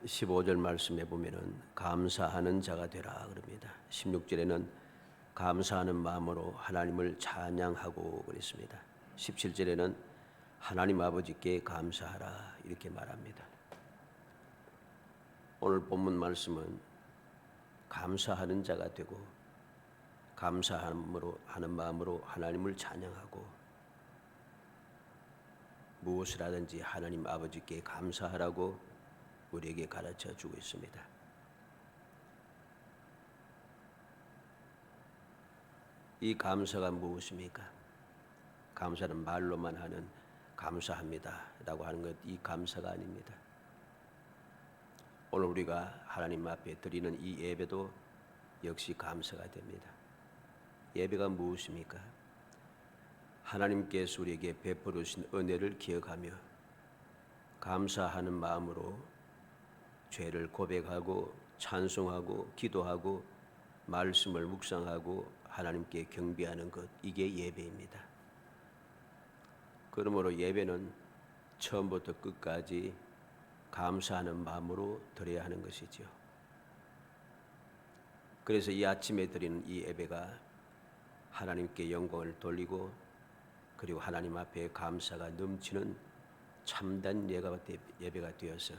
15절 말씀에 보면은 감사하는 자가 되라 그럽니다. 16절에는 감사하는 마음으로 하나님을 찬양하고 그랬습니다. 17절에는 하나님 아버지께 감사하라 이렇게 말합니다. 오늘 본문 말씀은 감사하는 자가 되고 감사함으로 하는 마음으로 하나님을 찬양하고 무엇을 하든지 하나님 아버지께 감사하라고 우리에게 가르쳐 주고 있습니다. 이 감사가 무엇입니까? 감사는 말로만 하는 감사합니다 라고 하는 것, 이 감사가 아닙니다. 오늘 우리가 하나님 앞에 드리는 이 예배도 역시 감사가 됩니다. 예배가 무엇입니까? 하나님께서 우리에게 베풀어 주신 은혜를 기억하며 감사하는 마음으로 죄를 고백하고 찬송하고 기도하고 말씀을 묵상하고 하나님께 경배하는 것, 이게 예배입니다. 그러므로 예배는 처음부터 끝까지 감사하는 마음으로 드려야 하는 것이죠. 그래서 이 아침에 드리는 이 예배가 하나님께 영광을 돌리고 그리고 하나님 앞에 감사가 넘치는 참된 예배가 되어서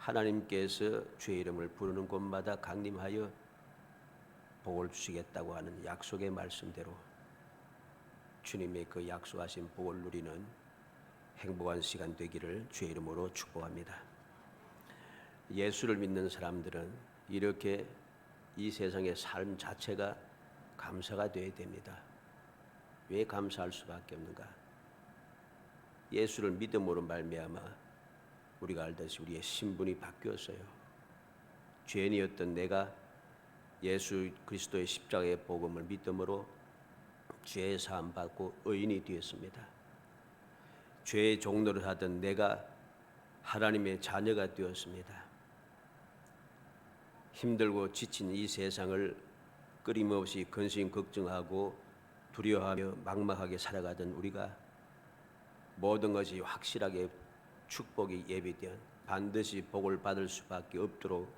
하나님께서 주의 이름을 부르는 곳마다 강림하여 복을 주시겠다고 하는 약속의 말씀대로 주님의 그 약속하신 복을 누리는 행복한 시간 되기를 주의 이름으로 축복합니다. 예수를 믿는 사람들은 이렇게 이 세상의 삶 자체가 감사가 되어야 됩니다. 왜 감사할 수밖에 없는가? 예수를 믿음으로 말미암아 우리가 알듯이 우리의 신분이 바뀌었어요. 죄인이었던 내가 예수 그리스도의 십자가의 복음을 믿음으로 죄 사함 받고 의인이 되었습니다. 죄의 종노를 하던 내가 하나님의 자녀가 되었습니다. 힘들고 지친 이 세상을 끊임없이 근심 걱정하고 두려워하며 막막하게 살아가던 우리가 모든 것이 확실하게 축복이 예비된 반드시 복을 받을 수밖에 없도록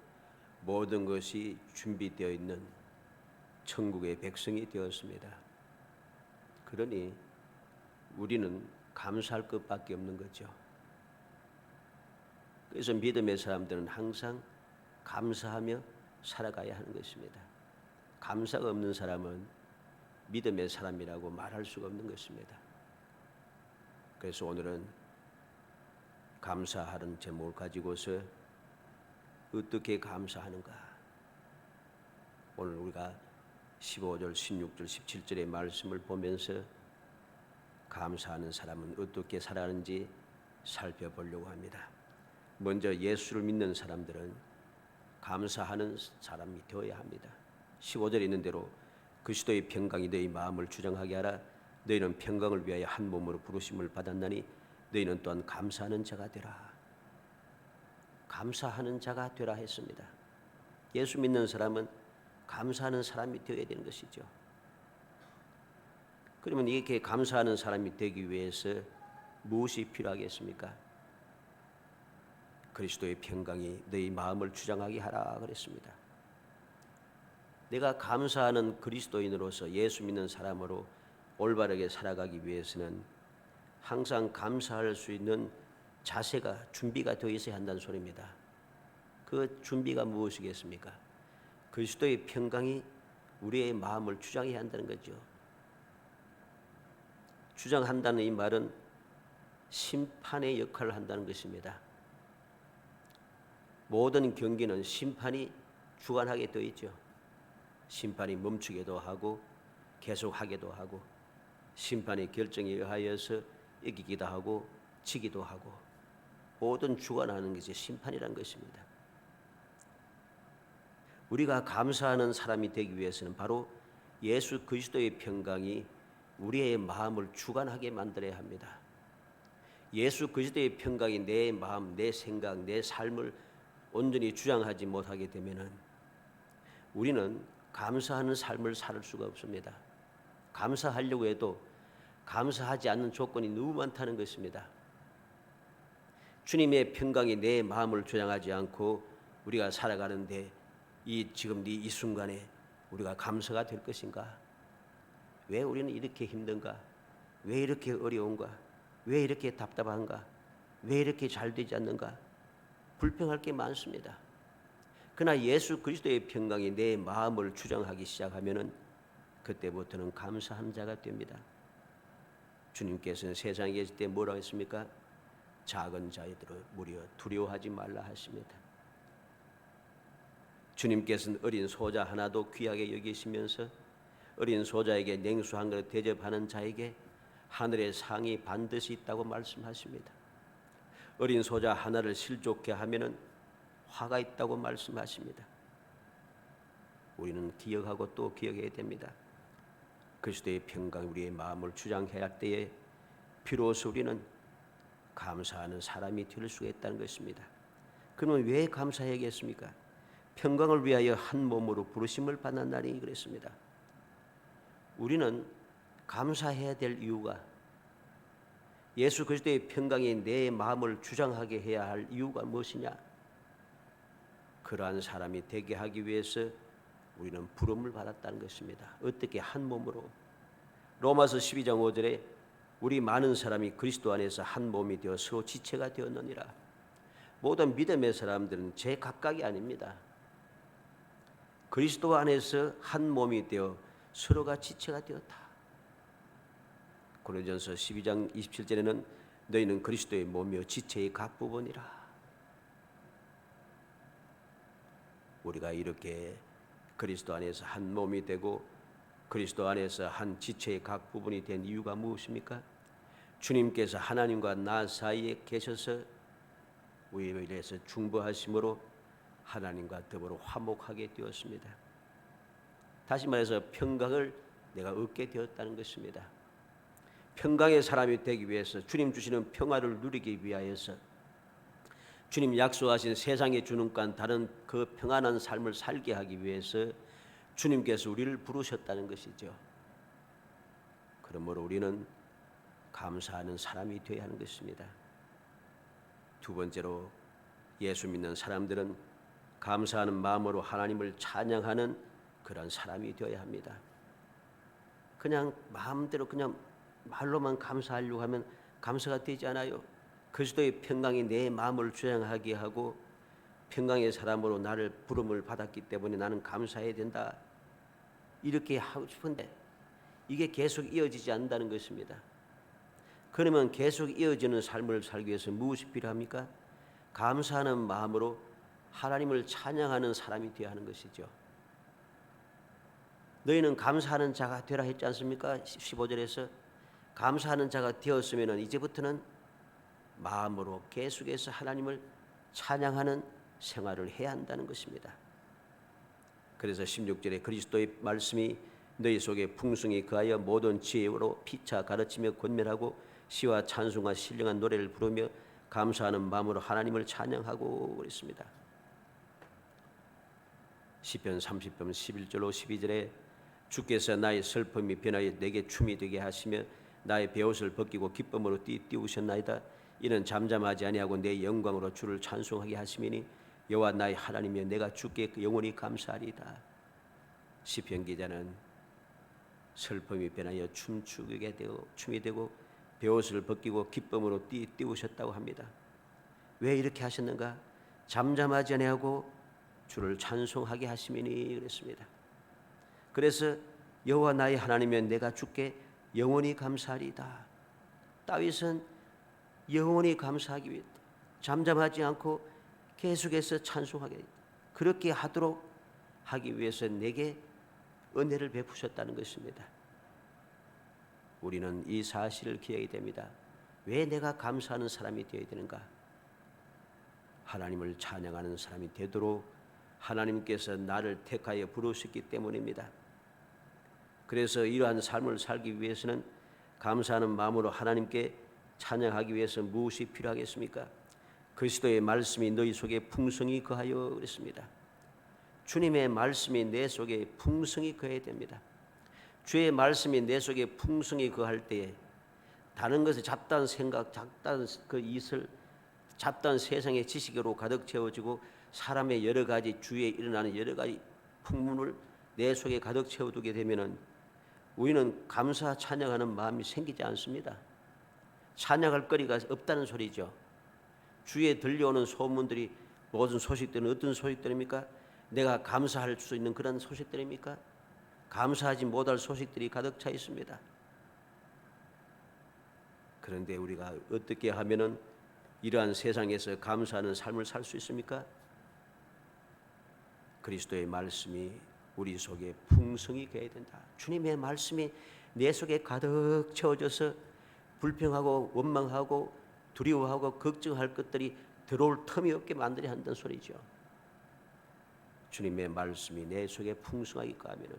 모든 것이 준비되어 있는 천국의 백성이 되었습니다. 그러니 우리는 감사할 것밖에 없는 거죠. 그래서 믿음의 사람들은 항상 감사하며 살아가야 하는 것입니다. 감사가 없는 사람은 믿음의 사람이라고 말할 수가 없는 것입니다. 그래서 오늘은 감사하는 제목을 가지고서 어떻게 감사하는가? 오늘 우리가 15절, 16절, 17절의 말씀을 보면서 감사하는 사람은 어떻게 살아가는지 살펴보려고 합니다. 먼저 예수를 믿는 사람들은 감사하는 사람이 되어야 합니다. 15절에 있는 대로 그리스도의 평강이 너희 마음을 주장하게 하라. 너희는 평강을 위하여 한 몸으로 부르심을 받았나니 너희는 또한 감사하는 자가 되라. 감사하는 자가 되라 했습니다. 예수 믿는 사람은 감사하는 사람이 되어야 되는 것이죠. 그러면 이렇게 감사하는 사람이 되기 위해서 무엇이 필요하겠습니까? 그리스도의 평강이 너희 마음을 주장하게 하라 그랬습니다. 내가 감사하는 그리스도인으로서 예수 믿는 사람으로 올바르게 살아가기 위해서는 항상 감사할 수 있는 자세가 준비가 되어 있어야 한다는 소리입니다. 그 준비가 무엇이겠습니까? 그리스도의 평강이 우리의 마음을 주장해야 한다는 거죠. 주장한다는 이 말은 심판의 역할을 한다는 것입니다. 모든 경기는 심판이 주관하게 되어 있죠. 심판이 멈추기도 하고 계속하기도 하고 심판의 결정에 의하여서 이기기도 하고 지기도 하고 모든 주관하는 것이 심판이라는 것입니다. 우리가 감사하는 사람이 되기 위해서는 바로 예수 그리스도의 평강이 우리의 마음을 주관하게 만들어야 합니다. 예수 그리스도의 평강이 내 마음, 내 생각, 내 삶을 온전히 주장하지 못하게 되면은 우리는 감사하는 삶을 살 수가 없습니다. 감사하려고 해도 감사하지 않는 조건이 너무 많다는 것입니다. 주님의 평강이 내 마음을 조장하지 않고 우리가 살아가는데 지금 이 순간에 우리가 감사가 될 것인가? 왜 우리는 이렇게 힘든가? 왜 이렇게 어려운가? 왜 이렇게 답답한가? 왜 이렇게 잘 되지 않는가? 불평할 게 많습니다. 그러나 예수 그리스도의 평강이 내 마음을 주장하기 시작하면은 그때부터는 감사한 자가 됩니다. 주님께서는 세상에 계실 때 뭐라고 했습니까? 작은 자들을 무려 두려워하지 말라 하십니다. 주님께서는 어린 소자 하나도 귀하게 여기시면서 어린 소자에게 냉수 한 그릇 대접하는 자에게 하늘의 상이 반드시 있다고 말씀하십니다. 어린 소자 하나를 실족해 하면은 화가 있다고 말씀하십니다. 우리는 기억하고 또 기억해야 됩니다. 그리스도의 평강 우리의 마음을 주장해야 할 때에 비로소 우리는 감사하는 사람이 될 수가 있다는 것입니다. 그러면 왜 감사해야겠습니까? 평강을 위하여 한 몸으로 부르심을 받는 날이 그랬습니다. 우리는 감사해야 될 이유가 예수 그리스도의 평강이 내 마음을 주장하게 해야 할 이유가 무엇이냐? 그러한 사람이 되게 하기 위해서 우리는 부름을 받았다는 것입니다. 어떻게 한 몸으로? 로마서 12장 5절에 우리 많은 사람이 그리스도 안에서 한 몸이 되어 서로 지체가 되었느니라. 모든 믿음의 사람들은 제 각각이 아닙니다. 그리스도 안에서 한 몸이 되어 서로가 지체가 되었다. 고린도전서 12장 27절에는 너희는 그리스도의 몸이요 지체의 각 부분이라. 우리가 이렇게 그리스도 안에서 한 몸이 되고 그리스도 안에서 한 지체의 각 부분이 된 이유가 무엇입니까? 주님께서 하나님과 나 사이에 계셔서 우리에 대해서 중보하심으로 하나님과 더불어 화목하게 되었습니다. 다시 말해서 평강을 내가 얻게 되었다는 것입니다. 평강의 사람이 되기 위해서 주님 주시는 평화를 누리기 위하여서 주님 약속하신 세상에 주는 것 다른 그 평안한 삶을 살게 하기 위해서 주님께서 우리를 부르셨다는 것이죠. 그러므로 우리는 감사하는 사람이 되어야 하는 것입니다. 두 번째로 예수 믿는 사람들은 감사하는 마음으로 하나님을 찬양하는 그런 사람이 되어야 합니다. 그냥 마음대로 그냥 말로만 감사하려고 하면 감사가 되지 않아요. 그리스도의 평강이 내 마음을 주장하게 하고 평강의 사람으로 나를 부름을 받았기 때문에 나는 감사해야 된다. 이렇게 하고 싶은데 이게 계속 이어지지 않는다는 것입니다. 그러면 계속 이어지는 삶을 살기 위해서 무엇이 필요합니까? 감사하는 마음으로 하나님을 찬양하는 사람이 되어야 하는 것이죠. 너희는 감사하는 자가 되라 했지 않습니까? 15절에서 감사하는 자가 되었으면 이제부터는 마음으로 계속해서 하나님을 찬양하는 생활을 해야 한다는 것입니다. 그래서 16절에 그리스도의 말씀이 너희 속에 풍성히 거하여 모든 지혜로 피차 가르치며 권면하고 시와 찬송과 신령한 노래를 부르며 감사하는 마음으로 하나님을 찬양하고 그랬습니다. 시편 30편 11절로 12절에 주께서 나의 슬픔이 변하여 내게 춤이 되게 하시며 나의 베옷을 벗기고 기쁨으로 띄우셨나이다. 이는 잠잠하지 아니하고 내 영광으로 주를 찬송하게 하시미니 여호와 나의 하나님이여 내가 주께 영원히 감사하리이다. 시편 기자는 슬픔이 변하여 춤추게 되고 춤이 되고 베옷을 벗기고 기쁨으로 띄우셨다고 합니다. 왜 이렇게 하셨는가? 잠잠하지 아니하고 주를 찬송하게 하시미니 그랬습니다. 그래서 여호와 나의 하나님이여 내가 주께 영원히 감사하리이다. 다윗은 영원히 감사하기 위해 잠잠하지 않고 계속해서 찬송하게 그렇게 하도록 하기 위해서 내게 은혜를 베푸셨다는 것입니다. 우리는 이 사실을 기억해야 됩니다. 왜 내가 감사하는 사람이 되어야 되는가? 하나님을 찬양하는 사람이 되도록 하나님께서 나를 택하여 부르셨기 때문입니다. 그래서 이러한 삶을 살기 위해서는 감사하는 마음으로 하나님께 찬양하기 위해서 무엇이 필요하겠습니까? 그리스도의 말씀이 너희 속에 풍성히 거하여 그랬습니다. 주님의 말씀이 내 속에 풍성히 거해야 됩니다. 주의 말씀이 내 속에 풍성히 거할 때에 다른 것에 잡다한 생각, 잡다한 그 이슬 잡다한 세상의 지식으로 가득 채워지고 사람의 여러 가지 주위에 일어나는 여러 가지 풍문을 내 속에 가득 채워두게 되면은 우리는 감사 찬양하는 마음이 생기지 않습니다. 찬양할 거리가 없다는 소리죠. 주위에 들려오는 소문들이 무슨 소식들은 어떤 소식들입니까? 내가 감사할 수 있는 그런 소식들입니까? 감사하지 못할 소식들이 가득 차 있습니다. 그런데 우리가 어떻게 하면은 이러한 세상에서 감사하는 삶을 살 수 있습니까? 그리스도의 말씀이 우리 속에 풍성히 거해야 된다. 주님의 말씀이 내 속에 가득 채워져서 불평하고 원망하고 두려워하고 걱정할 것들이 들어올 틈이 없게 만들어야 한다는 소리죠. 주님의 말씀이 내 속에 풍성하게 거하면은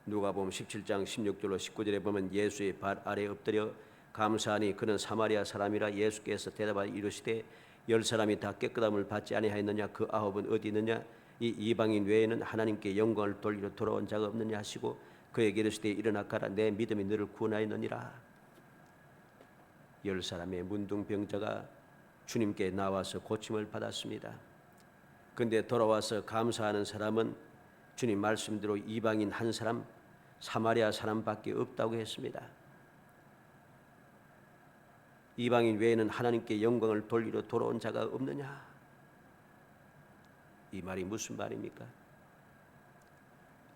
누가복음 17장 16절로 19절에 보면 예수의 발 아래 엎드려 감사하니 그는 사마리아 사람이라. 예수께서 대답하여 이르시되 10사람이 다 깨끗함을 받지 아니하였느냐? 그 9은 어디 있느냐? 이 이방인 외에는 하나님께 영광을 돌리러 돌아온 자가 없느냐 하시고 그에게 이르시되 일어나 가라. 내 믿음이 너를 구원하였느니라. 10사람의 문둥병자가 주님께 나와서 고침을 받았습니다. 그런데 돌아와서 감사하는 사람은 주님 말씀대로 이방인 한 사람, 사마리아 사람밖에 없다고 했습니다. 이방인 외에는 하나님께 영광을 돌리러 돌아온 자가 없느냐? 이 말이 무슨 말입니까?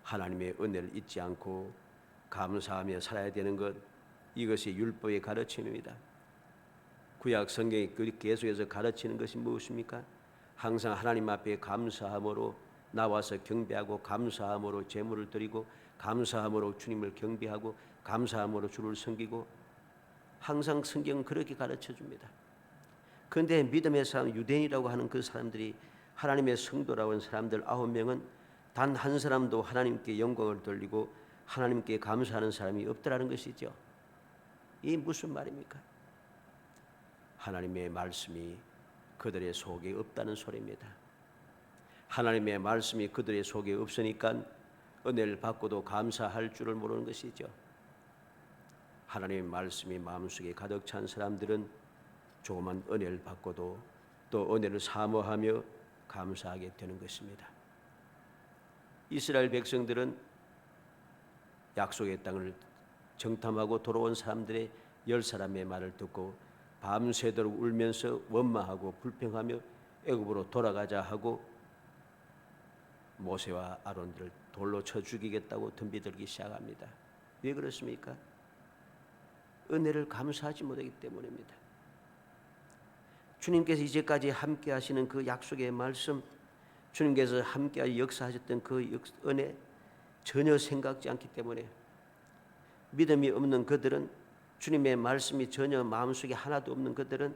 하나님의 은혜를 잊지 않고 감사하며 살아야 되는 것, 이것이 율법의 가르침입니다. 구약 성경이 계속해서 가르치는 것이 무엇입니까? 항상 하나님 앞에 감사함으로 나와서 경배하고 감사함으로 제물을 드리고 감사함으로 주님을 경배하고 감사함으로 주를 섬기고, 항상 성경은 그렇게 가르쳐 줍니다. 그런데 믿음의 사람, 유대인이라고 하는 그 사람들이, 하나님의 성도라고 하는 사람들 9명은 단 한 사람도 하나님께 영광을 돌리고 하나님께 감사하는 사람이 없더라는 것이죠. 이 무슨 말입니까? 하나님의 말씀이 그들의 속에 없다는 소리입니다. 하나님의 말씀이 그들의 속에 없으니까 은혜를 받고도 감사할 줄을 모르는 것이죠. 하나님의 말씀이 마음속에 가득 찬 사람들은 조그만 은혜를 받고도 또 은혜를 사모하며 감사하게 되는 것입니다. 이스라엘 백성들은 약속의 땅을 정탐하고 돌아온 사람들의 10사람의 말을 듣고 밤새도록 울면서 원망하고 불평하며 애굽으로 돌아가자 하고 모세와 아론들을 돌로 쳐 죽이겠다고 덤비들기 시작합니다. 왜 그렇습니까? 은혜를 감사하지 못하기 때문입니다. 주님께서 이제까지 함께 하시는 그 약속의 말씀, 주님께서 함께 역사하셨던 그 은혜 전혀 생각지 않기 때문에 믿음이 없는 그들은, 주님의 말씀이 전혀 마음속에 하나도 없는 그들은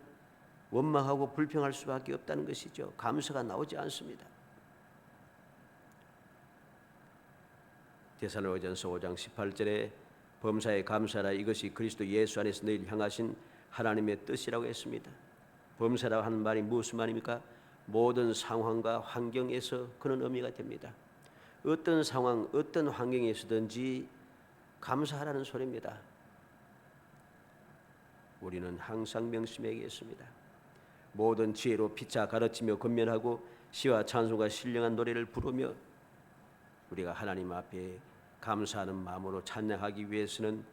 원망하고 불평할 수밖에 없다는 것이죠. 감사가 나오지 않습니다. 데살로니가전서 5장 18절에 범사에 감사하라, 이것이 그리스도 예수 안에서 너희를 향하신 하나님의 뜻이라고 했습니다. 범사라고 하는 말이 무슨 말입니까? 모든 상황과 환경에서 그런 의미가 됩니다. 어떤 상황, 어떤 환경에서든지 감사하라는 소리입니다. 우리는 항상 명심해야겠습니다. 모든 지혜로 피차 가르치며 권면하고 시와 찬송과 신령한 노래를 부르며 우리가 하나님 앞에 감사하는 마음으로 찬양하기 위해서는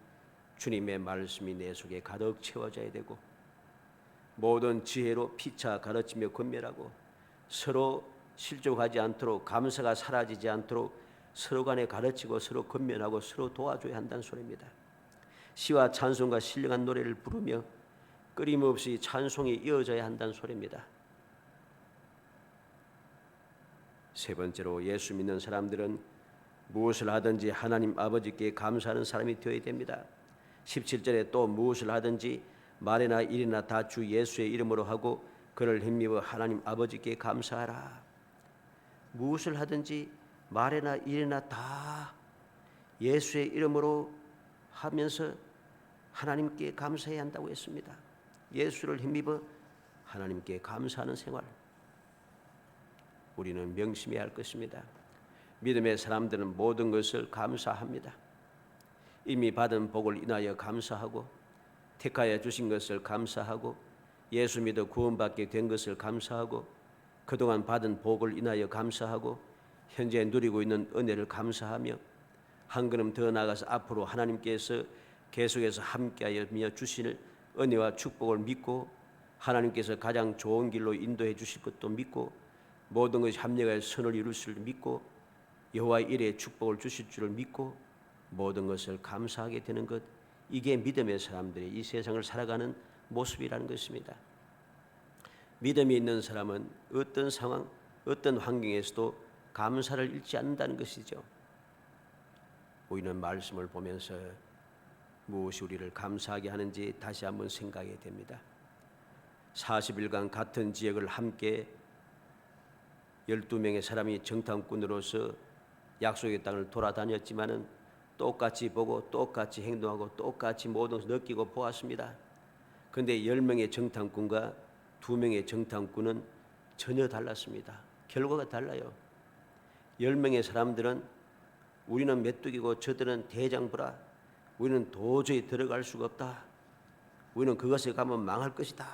주님의 말씀이 내 속에 가득 채워져야 되고, 모든 지혜로 피차 가르치며 권면하고 서로 실족하지 않도록, 감사가 사라지지 않도록 서로 간에 가르치고 서로 권면하고 서로 도와줘야 한다는 소리입니다. 시와 찬송과 신령한 노래를 부르며 끊임없이 찬송이 이어져야 한다는 소리입니다. 세 번째로, 예수 믿는 사람들은 무엇을 하든지 하나님 아버지께 감사하는 사람이 되어야 됩니다. 17절에 또 무엇을 하든지 말이나 일이나 다 주 예수의 이름으로 하고 그를 힘입어 하나님 아버지께 감사하라. 무엇을 하든지 말이나 일이나 다 예수의 이름으로 하면서 하나님께 감사해야 한다고 했습니다. 예수를 힘입어 하나님께 감사하는 생활, 우리는 명심해야 할 것입니다. 믿음의 사람들은 모든 것을 감사합니다. 이미 받은 복을 인하여 감사하고 택하여 주신 것을 감사하고 예수 믿어 구원받게 된 것을 감사하고 그동안 받은 복을 인하여 감사하고 현재 누리고 있는 은혜를 감사하며 한 걸음 더 나아가서 앞으로 하나님께서 계속해서 함께하여 주실 은혜와 축복을 믿고 하나님께서 가장 좋은 길로 인도해 주실 것도 믿고 모든 것이 합력하여 선을 이룰 줄 믿고 여호와의 일에 축복을 주실 줄을 믿고 모든 것을 감사하게 되는 것, 이게 믿음의 사람들이 이 세상을 살아가는 모습이라는 것입니다. 믿음이 있는 사람은 어떤 상황, 어떤 환경에서도 감사를 잃지 않는다는 것이죠. 우리는 말씀을 보면서 무엇이 우리를 감사하게 하는지 다시 한번 생각하게 됩니다. 40일간 같은 지역을 함께 12명의 사람이 정탐꾼으로서 약속의 땅을 돌아다녔지만은 똑같이 보고 똑같이 행동하고 똑같이 모든 것을 느끼고 보았습니다. 그런데 10명의 정탐꾼과 2명의 정탐꾼은 전혀 달랐습니다. 결과가 달라요. 10명의 사람들은 우리는 메뚜기고 저들은 대장부라, 우리는 도저히 들어갈 수가 없다, 우리는 그것에 가면 망할 것이다.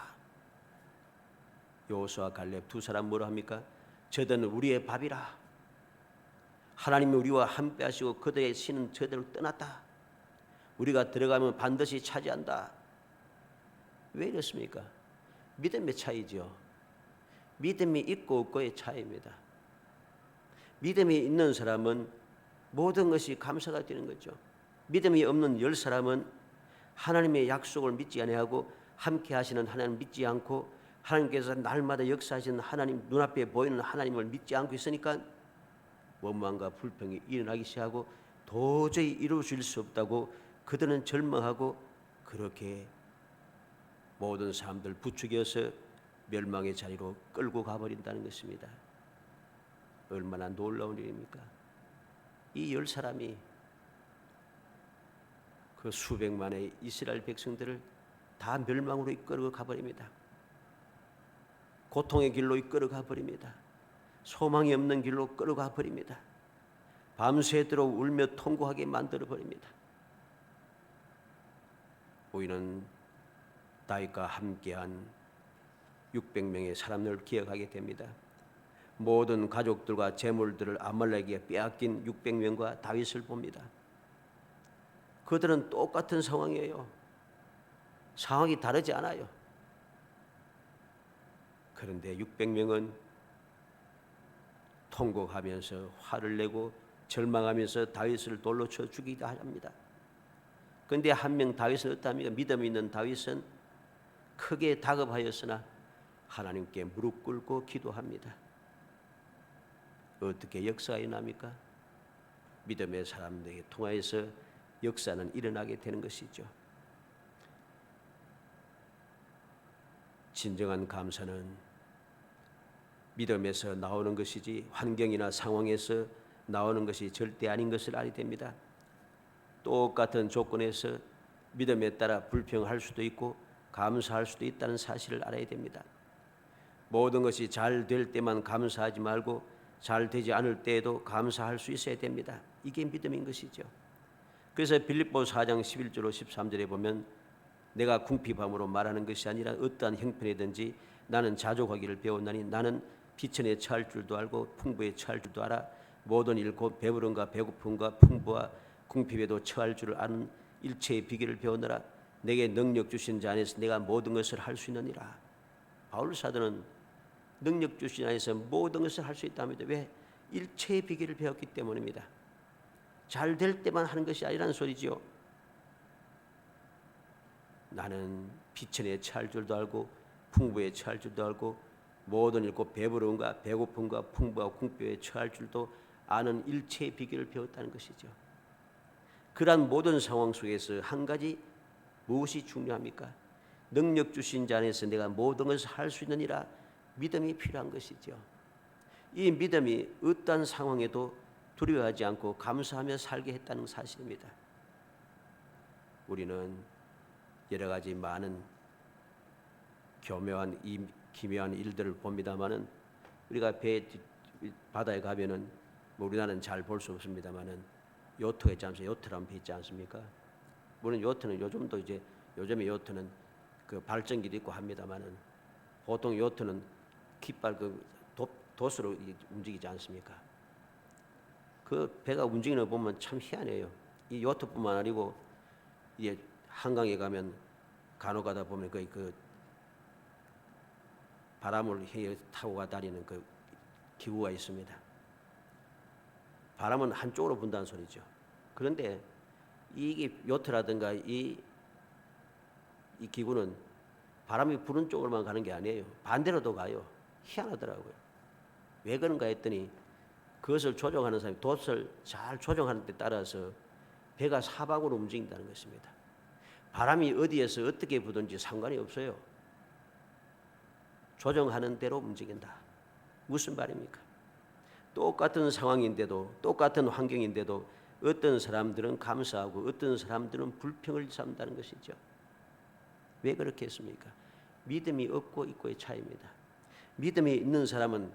여호수아 갈렙 두 사람 뭐라 합니까? 저들은 우리의 밥이라, 하나님이 우리와 함께 하시고 그들의 신은 저들을 떠났다, 우리가 들어가면 반드시 차지한다. 왜 이렇습니까? 믿음의 차이죠. 믿음이 있고 없고의 차이입니다. 믿음이 있는 사람은 모든 것이 감사가 되는 거죠. 믿음이 없는 10사람은 하나님의 약속을 믿지 아니하고 함께 하시는 하나님을 믿지 않고 하나님께서 날마다 역사하시는 하나님, 눈앞에 보이는 하나님을 믿지 않고 있으니까 원망과 불평이 일어나기 시작하고 도저히 이루어질 수 없다고 그들은 절망하고 그렇게 모든 사람들 부추겨서 멸망의 자리로 끌고 가버린다는 것입니다. 얼마나 놀라운 일입니까? 이 10사람이 그 수백만의 이스라엘 백성들을 다 멸망으로 이끌어 가버립니다. 고통의 길로 이끌어 가버립니다. 소망이 없는 길로 끌어가 버립니다. 밤새도록 울며 통곡하게 만들어 버립니다. 우리는 다윗과 함께한 600명의 사람들을 기억하게 됩니다. 모든 가족들과 재물들을 아말렉에게 빼앗긴 600명과 다윗을 봅니다. 그들은 똑같은 상황이에요. 상황이 다르지 않아요. 그런데 600명은 통곡하면서 화를 내고 절망하면서 다윗을 돌로 쳐 죽이다 합니다. 그런데 한 명 다윗은 어떠합니까? 믿음 있는 다윗은 크게 다급하였으나 하나님께 무릎 꿇고 기도합니다. 어떻게 역사가 일어납니까? 믿음의 사람들에게 통하여서 역사는 일어나게 되는 것이죠. 진정한 감사는 믿음에서 나오는 것이지 환경이나 상황에서 나오는 것이 절대 아닌 것을 알게 됩니다. 똑같은 조건에서 믿음에 따라 불평할 수도 있고 감사할 수도 있다는 사실을 알아야 됩니다. 모든 것이 잘 될 때만 감사하지 말고 잘 되지 않을 때에도 감사할 수 있어야 됩니다. 이게 믿음인 것이죠. 그래서 빌립보 4장 11절로 13절에 보면 내가 궁핍함으로 말하는 것이 아니라 어떠한 형편이든지 나는 자족하기를 배웠나니 나는 비천에 처할 줄도 알고 풍부에 처할 줄도 알아 모든 일 곧 배부름과 배고픔과 풍부와 궁핍에도 처할 줄을 아는 일체의 비결을 배우느라 내게 능력 주신 자 안에서 내가 모든 것을 할 수 있느니라. 바울 사도는 능력 주신 안에서 모든 것을 할 수 있답니다. 왜? 일체의 비결을 배웠기 때문입니다. 잘 될 때만 하는 것이 아니라는 소리지요. 나는 비천에 처할 줄도 알고 풍부에 처할 줄도 알고 모든 일 곧 배부름과 배고픔과 풍부와 궁핍에 처할 줄도 아는 일체의 비결을 배웠다는 것이죠. 그러한 모든 상황 속에서 한 가지 무엇이 중요합니까? 능력 주신 자 안에서 내가 모든 것을 할 수 있느니라. 믿음이 필요한 것이죠. 이 믿음이 어떠한 상황에도 두려워하지 않고 감사하며 살게 했다는 사실입니다. 우리는 여러 가지 많은 교묘한 기묘한 일들을 봅니다만은 우리가 바다에 가면은 우리나라는 잘 볼 수 없습니다만은 요트가 있지 않습니까? 요트라는 배 있지 않습니까? 물론 요트는 요즘도 이제 요즘의 요트는 그 발전기도 있고 합니다만은 보통 요트는 깃발 돛으로 움직이지 않습니까? 그 배가 움직이는 거 보면 참 희한해요. 이 요트뿐만 아니고 이제 한강에 가면 간혹 가다 보면 그 바람을 타고 다니는 그 기구가 있습니다. 바람은 한쪽으로 분다는 소리죠. 그런데 이게 요트라든가 이 기구는 바람이 부는 쪽으로만 가는 게 아니에요. 반대로도 가요. 희한하더라고요. 왜 그런가 했더니 그것을 조종하는 사람이 돛을 잘 조종하는 데 따라서 배가 사방으로 움직인다는 것입니다. 바람이 어디에서 어떻게 부든지 상관이 없어요. 조정하는 대로 움직인다. 무슨 말입니까? 똑같은 상황인데도 똑같은 환경인데도 어떤 사람들은 감사하고 어떤 사람들은 불평을 삼는다는 것이죠. 왜 그렇게 했습니까? 믿음이 없고 있고의 차이입니다. 믿음이 있는 사람은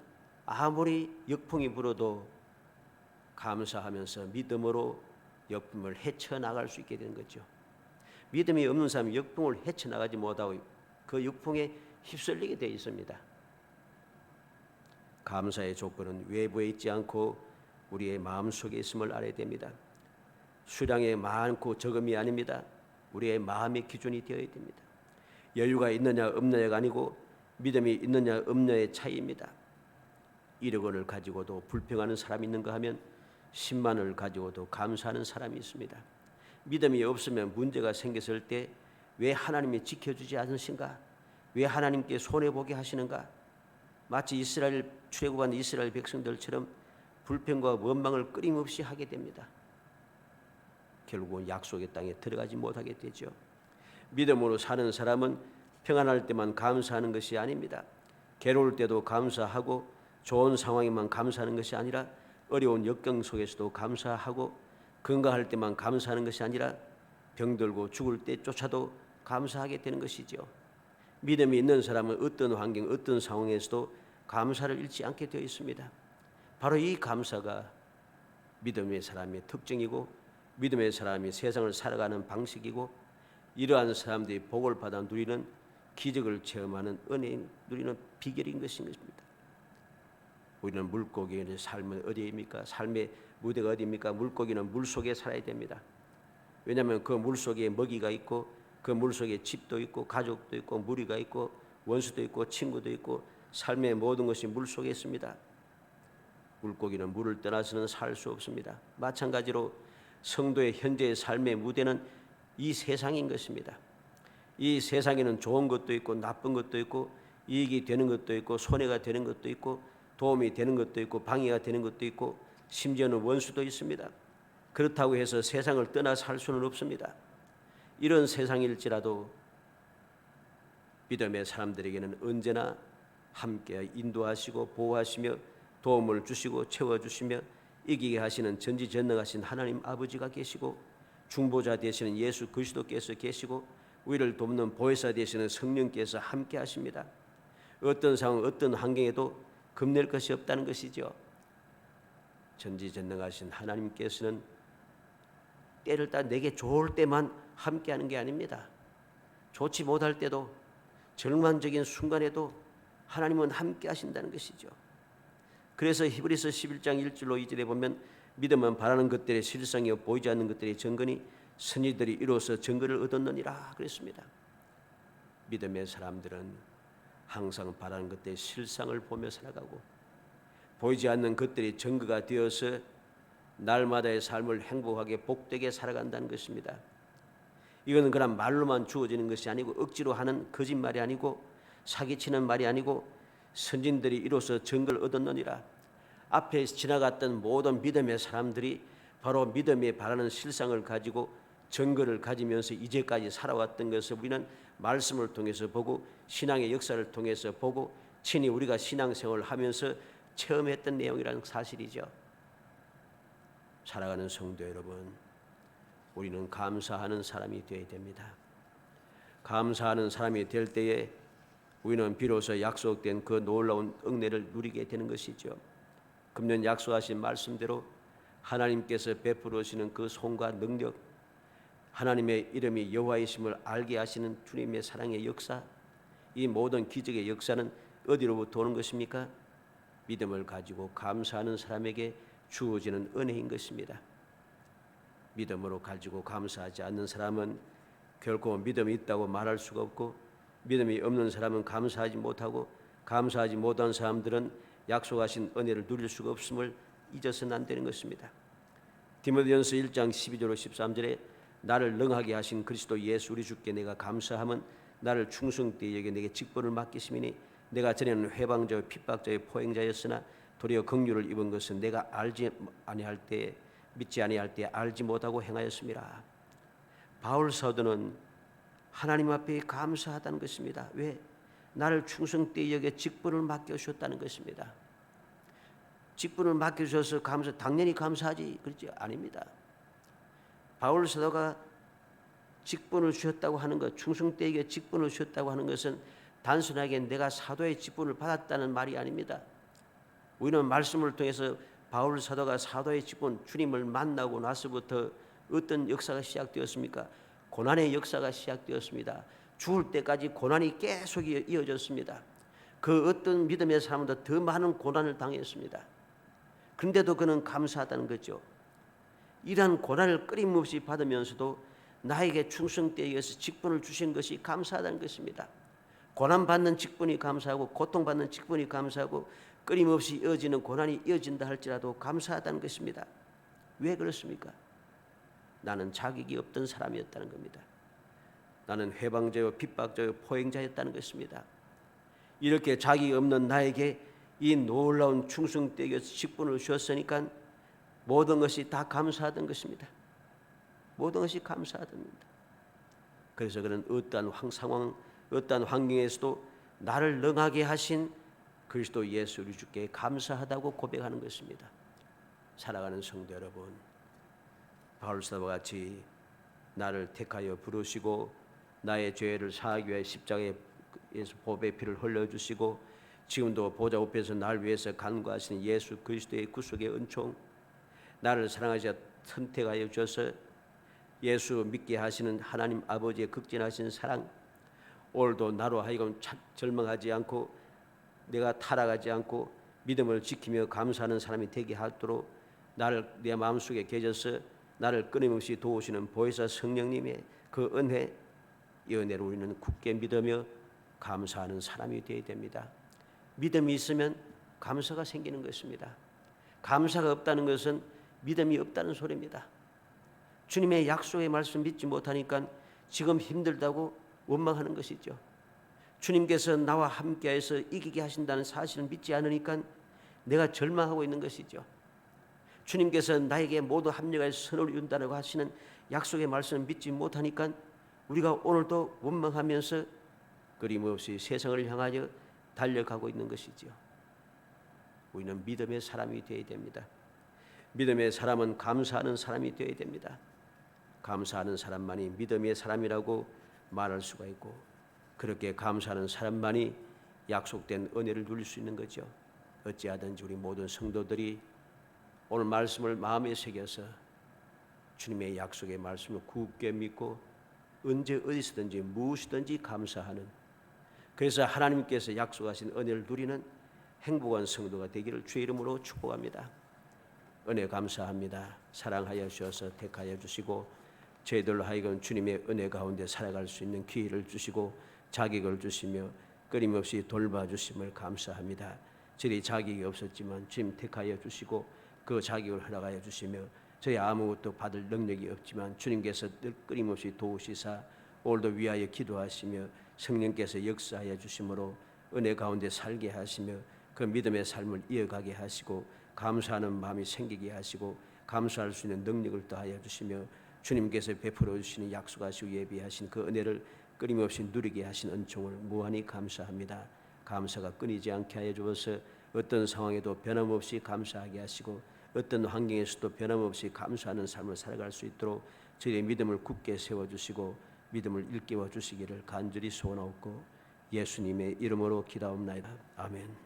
아무리 역풍이 불어도 감사하면서 믿음으로 역풍을 헤쳐나갈 수 있게 되는 거죠. 믿음이 없는 사람은 역풍을 헤쳐나가지 못하고 그 역풍에 휩쓸리게 되어 있습니다. 감사의 조건은 외부에 있지 않고 우리의 마음속에 있음을 알아야 됩니다. 수량이 많고 적음이 아닙니다. 우리의 마음의 기준이 되어야 됩니다. 여유가 있느냐 없느냐가 아니고 믿음이 있느냐 없느냐의 차이입니다. 1억 원을 가지고도 불평하는 사람이 있는가 하면 10만 원을 가지고도 감사하는 사람이 있습니다. 믿음이 없으면 문제가 생겼을 때 왜 하나님이 지켜주지 않으신가? 왜 하나님께 손해보게 하시는가? 마치 이스라엘 출애굽한 이스라엘 백성들처럼 불평과 원망을 끊임없이 하게 됩니다. 결국은 약속의 땅에 들어가지 못하게 되죠. 믿음으로 사는 사람은 평안할 때만 감사하는 것이 아닙니다. 괴로울 때도 감사하고 좋은 상황에만 감사하는 것이 아니라 어려운 역경 속에서도 감사하고 건강할 때만 감사하는 것이 아니라 병들고 죽을 때조차도 감사하게 되는 것이죠. 믿음이 있는 사람은 어떤 환경, 어떤 상황에서도 감사를 잃지 않게 되어 있습니다. 바로 이 감사가 믿음의 사람의 특징이고 믿음의 사람이 세상을 살아가는 방식이고 이러한 사람들이 복을 받아 누리는 기적을 체험하는 은혜 누리는 비결인 것입니다. 우리는 물고기의 삶은 어디입니까? 삶의 무대가 어디입니까? 물고기는 물속에 살아야 됩니다. 왜냐하면 그 물속에 먹이가 있고 그 물속에 집도 있고 가족도 있고 무리가 있고 원수도 있고 친구도 있고 삶의 모든 것이 물속에 있습니다. 물고기는 물을 떠나서는 살 수 없습니다. 마찬가지로 성도의 현재의 삶의 무대는 이 세상인 것입니다. 이 세상에는 좋은 것도 있고 나쁜 것도 있고 이익이 되는 것도 있고 손해가 되는 것도 있고 도움이 되는 것도 있고 방해가 되는 것도 있고 심지어는 원수도 있습니다. 그렇다고 해서 세상을 떠나 살 수는 없습니다. 이런 세상일지라도 믿음의 사람들에게는 언제나 함께 인도하시고 보호하시며 도움을 주시고 채워주시며 이기게 하시는 전지전능하신 하나님 아버지가 계시고 중보자 되시는 예수 그리스도께서 계시고 우리를 돕는 보혜사 되시는 성령께서 함께 하십니다. 어떤 상황 어떤 환경에도 겁낼 것이 없다는 것이죠. 전지전능하신 하나님께서는 때를 따라 내게 좋을 때만 함께하는 게 아닙니다. 좋지 못할 때도 절망적인 순간에도 하나님은 함께 하신다는 것이죠. 그래서 히브리서 11장 1절로 2절에 보면 믿음은 바라는 것들의 실상이요 보이지 않는 것들의 증거니 선지들이 이로써 증거를 얻었느니라 그랬습니다. 믿음의 사람들은 항상 바라는 것들의 실상을 보며 살아가고 보이지 않는 것들이 증거가 되어서 날마다의 삶을 행복하게 복되게 살아간다는 것입니다. 이거는 그냥 말로만 주어지는 것이 아니고 억지로 하는 거짓말이 아니고 사기치는 말이 아니고 선진들이 이로써 증거를 얻었느니라. 앞에 지나갔던 모든 믿음의 사람들이 바로 믿음에 바라는 실상을 가지고 증거를 가지면서 이제까지 살아왔던 것을 우리는 말씀을 통해서 보고 신앙의 역사를 통해서 보고 친히 우리가 신앙생활을 하면서 체험했던 내용이라는 사실이죠. 살아가는 성도 여러분, 우리는 감사하는 사람이 되어야 됩니다. 감사하는 사람이 될 때에 우리는 비로소 약속된 그 놀라운 은혜를 누리게 되는 것이죠. 금년 약속하신 말씀대로 하나님께서 베풀으시는 그 손과 능력, 하나님의 이름이 여호와이심을 알게 하시는 주님의 사랑의 역사, 이 모든 기적의 역사는 어디로부터 오는 것입니까? 믿음을 가지고 감사하는 사람에게 주어지는 은혜인 것입니다. 믿음으로 가지고 감사하지 않는 사람은 결코 믿음이 있다고 말할 수가 없고, 믿음이 없는 사람은 감사하지 못하고, 감사하지 못한 사람들은 약속하신 은혜를 누릴 수가 없음을 잊어서는 안 되는 것입니다. 디모데전서 1장 12절로 13절에 나를 능하게 하신 그리스도 예수 우리 주께 내가 감사함은 나를 충성되이 여겨 내게 직분을 맡기심이니 내가 전에는 회방자요 핍박자요 포행자였으나 도리어 긍휼을 입은 것은 내가 알지 아니할 때에 믿지 아니할 때에 알지 못하고 행하였습니다. 바울 사도는 하나님 앞에 감사하다는 것입니다. 왜? 나를 충성되이 여겨 직분을 맡겨주셨다는 것입니다. 직분을 맡겨주셔서 당연히 감사하지, 그렇지? 아닙니다. 바울 사도가 직분을 주셨다고 하는 것, 충성되게 직분을 주셨다고 하는 것은 단순하게 내가 사도의 직분을 받았다는 말이 아닙니다. 우리는 말씀을 통해서 바울 사도가 사도의 직분, 주님을 만나고 나서부터 어떤 역사가 시작되었습니까? 고난의 역사가 시작되었습니다. 죽을 때까지 고난이 계속 이어졌습니다. 그 어떤 믿음의 사람보다 더 많은 고난을 당했습니다. 그런데도 그는 감사하다는 거죠. 이러한 고난을 끊임없이 받으면서도 나에게 충성되게 해서 직분을 주신 것이 감사하다는 것입니다. 고난받는 직분이 감사하고 고통받는 직분이 감사하고 끊임없이 이어지는 고난이 이어진다 할지라도 감사하다는 것입니다. 왜 그렇습니까? 나는 자격이 없던 사람이었다는 겁니다. 나는 회방자요 핍박자요 포행자였다는 것입니다. 이렇게 자격이 없는 나에게 이 놀라운 충성되게 직분을 주었으니까 모든 것이 다 감사하던 것입니다. 모든 것이 감사하답니다. 그래서 그는 어떠한 상황, 어떠한 환경에서도 나를 능하게 하신 그리스도 예수 우리 주께 감사하다고 고백하는 것입니다. 사랑하는 성도 여러분, 바울 사도와 같이 나를 택하여 부르시고 나의 죄를 사하기 위해 십자가에서 보배의 피를 흘려주시고 지금도 보좌 우편에서 날 위해서 간구하시는 예수 그리스도의 구속의 은총, 나를 사랑하시어 선택하여 주셔서 예수 믿게 하시는 하나님 아버지의 극진하신 사랑, 오늘도 나로 하여금 절망하지 않고 내가 타락하지 않고 믿음을 지키며 감사하는 사람이 되게 하도록 나를 내 마음속에 계셔서 나를 끊임없이 도우시는 보혜사 성령님의 그 은혜, 이 은혜를 우리는 굳게 믿으며 감사하는 사람이 되어야 됩니다. 믿음이 있으면 감사가 생기는 것입니다. 감사가 없다는 것은 믿음이 없다는 소리입니다. 주님의 약속의 말씀 믿지 못하니까 지금 힘들다고 원망하는 것이죠. 주님께서 나와 함께해서 이기게 하신다는 사실을 믿지 않으니까 내가 절망하고 있는 것이죠. 주님께서 나에게 모두 합력하여 선을 이룬다고 하시는 약속의 말씀을 믿지 못하니까 우리가 오늘도 원망하면서 끊임없이 세상을 향하여 달려가고 있는 것이죠. 우리는 믿음의 사람이 되어야 됩니다. 믿음의 사람은 감사하는 사람이 되어야 됩니다. 감사하는 사람만이 믿음의 사람이라고 말할 수가 있고, 그렇게 감사하는 사람만이 약속된 은혜를 누릴 수 있는 거죠. 어찌하든지 우리 모든 성도들이 오늘 말씀을 마음에 새겨서 주님의 약속의 말씀을 굳게 믿고 언제 어디서든지 무엇이든지 감사하는, 그래서 하나님께서 약속하신 은혜를 누리는 행복한 성도가 되기를 주의 이름으로 축복합니다. 은혜 감사합니다. 사랑하여 주셔서 택하여 주시고 저희들로 하여금 주님의 은혜 가운데 살아갈 수 있는 기회를 주시고 자격을 주시며 끊임없이 돌봐주심을 감사합니다. 저희 자격이 없었지만 주님 택하여 주시고 그 자격을 허락하여 주시며 저희 아무것도 받을 능력이 없지만 주님께서 늘 끊임없이 도우시사 오늘도 위하여 기도하시며 성령께서 역사하여 주심으로 은혜 가운데 살게 하시며 그 믿음의 삶을 이어가게 하시고 감사하는 마음이 생기게 하시고 감사할 수 있는 능력을 더하여 주시며 주님께서 베풀어 주시는 약속하시고 예비하신 그 은혜를 끊임없이 누리게 하신 은총을 무한히 감사합니다. 감사가 끊이지 않게 하여 주어서 어떤 상황에도 변함없이 감사하게 하시고 어떤 환경에서도 변함없이 감사하는 삶을 살아갈 수 있도록 저희의 믿음을 굳게 세워주시고 믿음을 일깨워 주시기를 간절히 소원하옵고 예수님의 이름으로 기도하옵나이다. 아멘.